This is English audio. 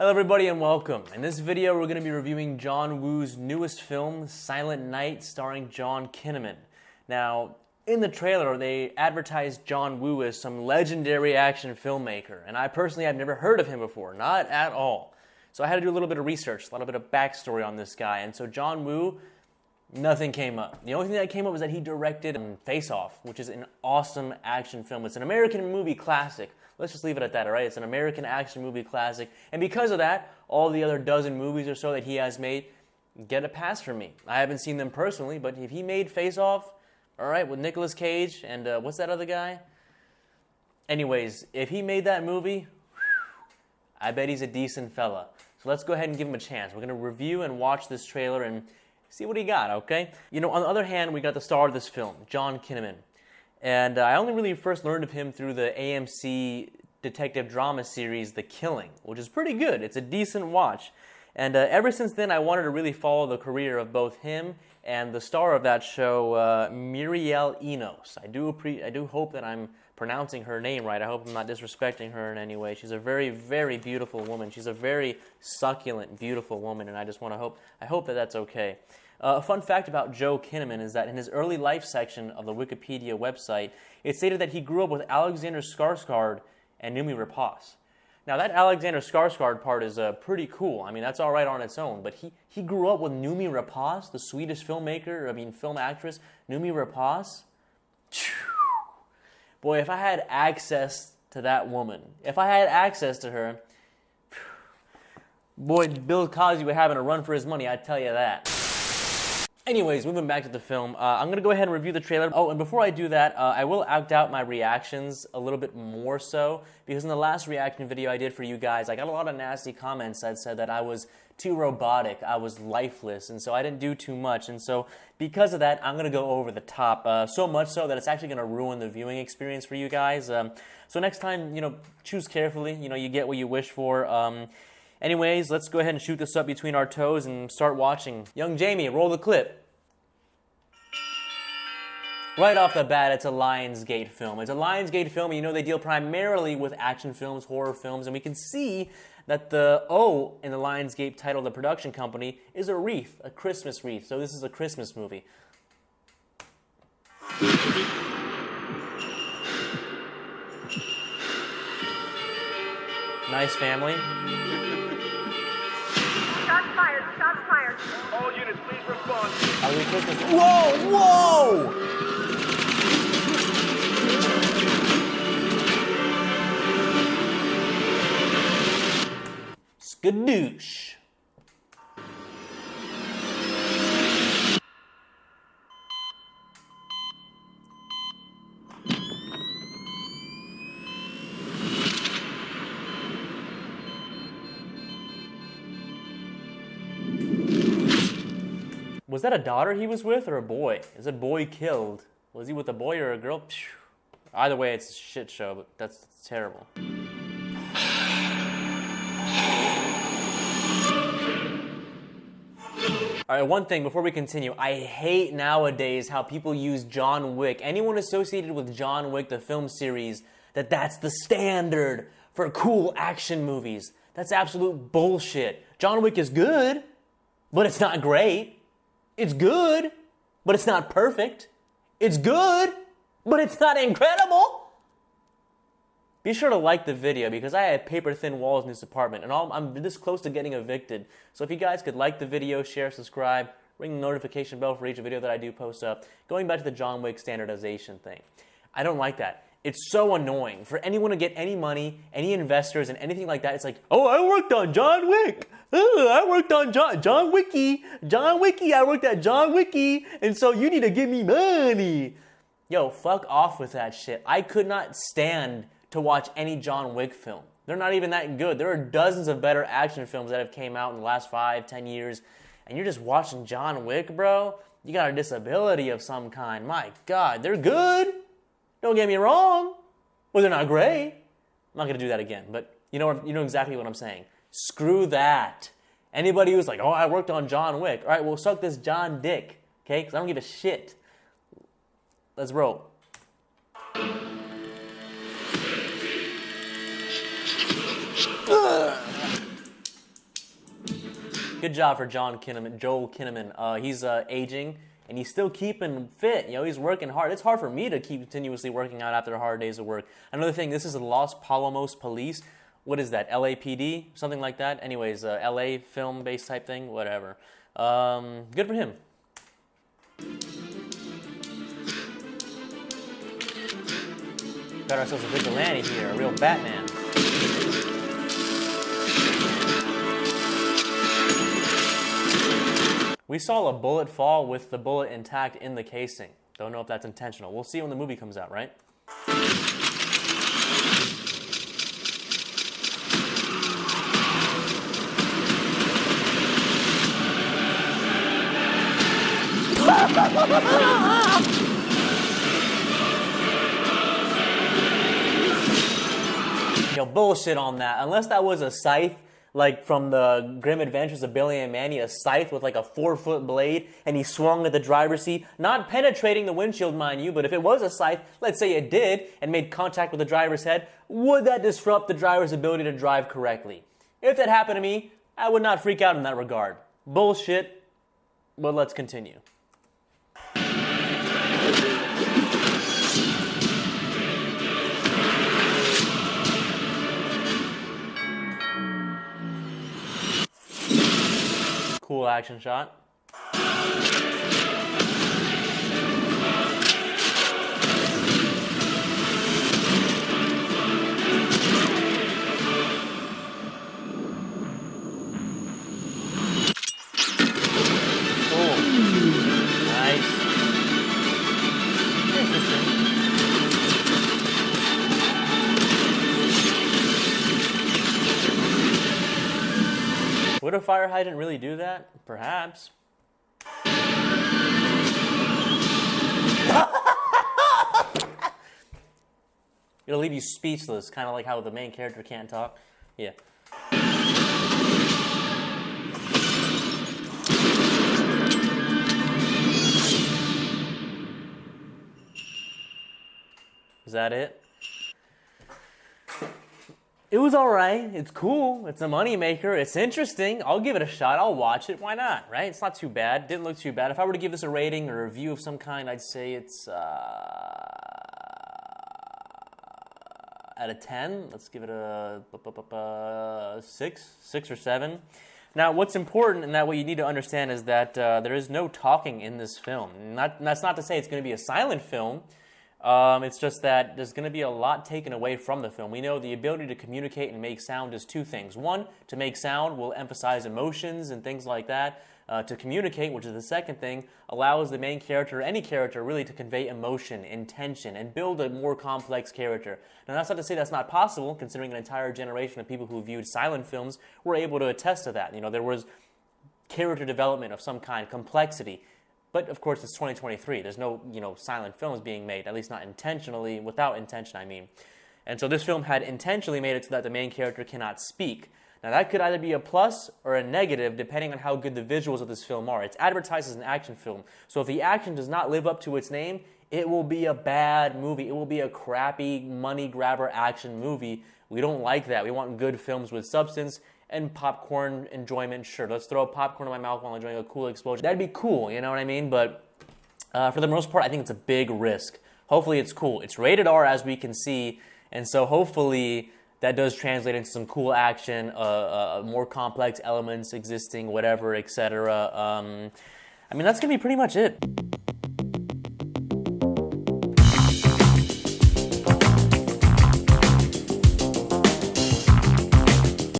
Hello everybody and welcome. In this video we're going to be reviewing JohnWoo's newest film, Silent Night, starring John Kinnaman. Now, in the trailer they advertised JohnWoo as some legendary action filmmaker, and I personally have never heard of him before, not at all. So I had to do a little bit of research, a little bit of backstory on this guy, and so JohnWoo, nothing came up. The only thing that came up was that he directed Face Off, which is an awesome action film. It's an American movie classic. Let's just leave it at that, all right? It's an American action movie classic. And because of that, all the other dozen movies or so that he has made get a pass from me. I haven't seen them personally, but if he made Face Off, all right, with Nicolas Cage and what's that other guy? Anyways, if he made that movie, I bet he's a decent fella. So let's go ahead and give him a chance. We're going to review and watch this trailer and see what he got, okay? You know, on the other hand, we got the star of this film, John Kinnaman. And I only really first learned of him through the AMC detective drama series, The Killing, which is pretty good. It's a decent watch. And ever since then, I wanted to really follow the career of both him and the star of that show, Muriel Enos. I do hope that I'm pronouncing her name right. I hope I'm not disrespecting her in any way. She's a very, very beautiful woman. She's a very succulent, beautiful woman, and I just want to I hope that that's okay. A fun fact about Joe Kinnaman is that in his early life section of the Wikipedia website, it stated that he grew up with Alexander Skarsgård and Noomi Rapace. Now that Alexander Skarsgård part is pretty cool. I mean, that's all right on its own, but he grew up with Noomi Rapace, the Swedish film actress, Noomi Rapace. Boy, if I had access to that woman, if I had access to her, boy, Bill Cosby would having a run for his money, I'd tell you that. Anyways, moving back to the film, I'm going to go ahead and review the trailer. Oh, and before I do that, I will act out my reactions a little bit more so, because in the last reaction video I did for you guys, I got a lot of nasty comments that said that I was too robotic, I was lifeless, and so I didn't do too much. And so because of that, I'm going to go over the top, so much so that it's actually going to ruin the viewing experience for you guys. So next time, choose carefully. You get what you wish for. Anyways, let's go ahead and shoot this up between our toes and start watching. Young Jamie, roll the clip. Right off the bat, it's a Lionsgate film. It's a Lionsgate film, and they deal primarily with action films, horror films, and we can see that the O in the Lionsgate title of the production company is a wreath, a Christmas wreath. So this is a Christmas movie. Nice family. Shots fired, shots fired. All units, please respond. Are we Christmas? Whoa, whoa! Skadoosh. Was that a daughter he was with or a boy? Is a boy killed? Was he with a boy or a girl? Either way, it's a shit show, but that's terrible. Alright, one thing before we continue. I hate nowadays how people use John Wick. Anyone associated with John Wick, the film series, that's the standard for cool action movies. That's absolute bullshit. John Wick is good, but it's not great. It's good, but it's not perfect. It's good, but it's not incredible. Be sure to like the video because I have paper-thin walls in this apartment and I'm this close to getting evicted. So if you guys could like the video, share, subscribe, ring the notification bell for each video that I do post up. Going back to the John Wick standardization thing. I don't like that. It's so annoying. For anyone to get any money, any investors, and anything like that, it's like, oh, I worked on John Wick. Oh, I worked on John Wicky. John Wicky, I worked at John Wicky. And so you need to give me money. Yo, fuck off with that shit. I could not stand to watch any John Wick film. They're not even that good. There are dozens of better action films that have came out in the last 5-10 years. And you're just watching John Wick, bro? You got a disability of some kind. My God, they're good. Don't get me wrong. Well, they're not great. I'm not going to do that again. But you know exactly what I'm saying. Screw that. Anybody who's like, oh, I worked on John Wick. All right, well, suck this John Dick. Okay? Because I don't give a shit. Let's roll. Good job for Joel Kinnaman. He's aging, and he's still keeping fit. You know, he's working hard. It's hard for me to keep continuously working out after hard days of work. Another thing, this is the Los Palomos Police. What is that, LAPD? Something like that? Anyways, LA film-based type thing, whatever. Good for him. Got ourselves a vigilante here, a real Batman. We saw a bullet fall with the bullet intact in the casing. Don't know if that's intentional. We'll see when the movie comes out, right? Yo, bullshit on that. Unless that was a scythe, like from the Grim Adventures of Billy and Mandy, a scythe with like a 4-foot blade, and he swung at the driver's seat, not penetrating the windshield, mind you, but if it was a scythe, let's say it did, and made contact with the driver's head, would that disrupt the driver's ability to drive correctly? If that happened to me, I would not freak out in that regard. Bullshit, but let's continue. Cool action shot. Would a fire hydrant really do that? Perhaps. It'll leave you speechless, kind of like how the main character can't talk. Yeah. Is that it? It was alright. It's cool. It's a moneymaker. It's interesting. I'll give it a shot. I'll watch it. Why not, right? It's not too bad. Didn't look too bad. If I were to give this a rating or a review of some kind, I'd say it's out of 10. Let's give it a 6 or 7. Now, what's important and that what you need to understand is that there is no talking in this film. That's not to say it's going to be a silent film. It's just that there's going to be a lot taken away from the film. We know the ability to communicate and make sound is two things. One, to make sound will emphasize emotions and things like that. To communicate, which is the second thing, allows the main character, or any character, really to convey emotion, intention, and build a more complex character. Now, that's not to say that's not possible, considering an entire generation of people who viewed silent films were able to attest to that. You know, there was character development of some kind, complexity. But, of course, it's 2023. There's no, silent films being made, at least not intentionally, without intention, I mean. And so this film had intentionally made it so that the main character cannot speak. Now, that could either be a plus or a negative, depending on how good the visuals of this film are. It's advertised as an action film. So if the action does not live up to its name, it will be a bad movie. It will be a crappy, money-grabber action movie. We don't like that. We want good films with substance and popcorn enjoyment. Sure, let's throw popcorn in my mouth while enjoying a cool explosion. That'd be cool, you know what I mean? But for the most part, I think it's a big risk. Hopefully it's cool. It's rated R, as we can see, and so hopefully that does translate into some cool action, more complex elements existing, whatever, etc. I mean, that's going to be pretty much it.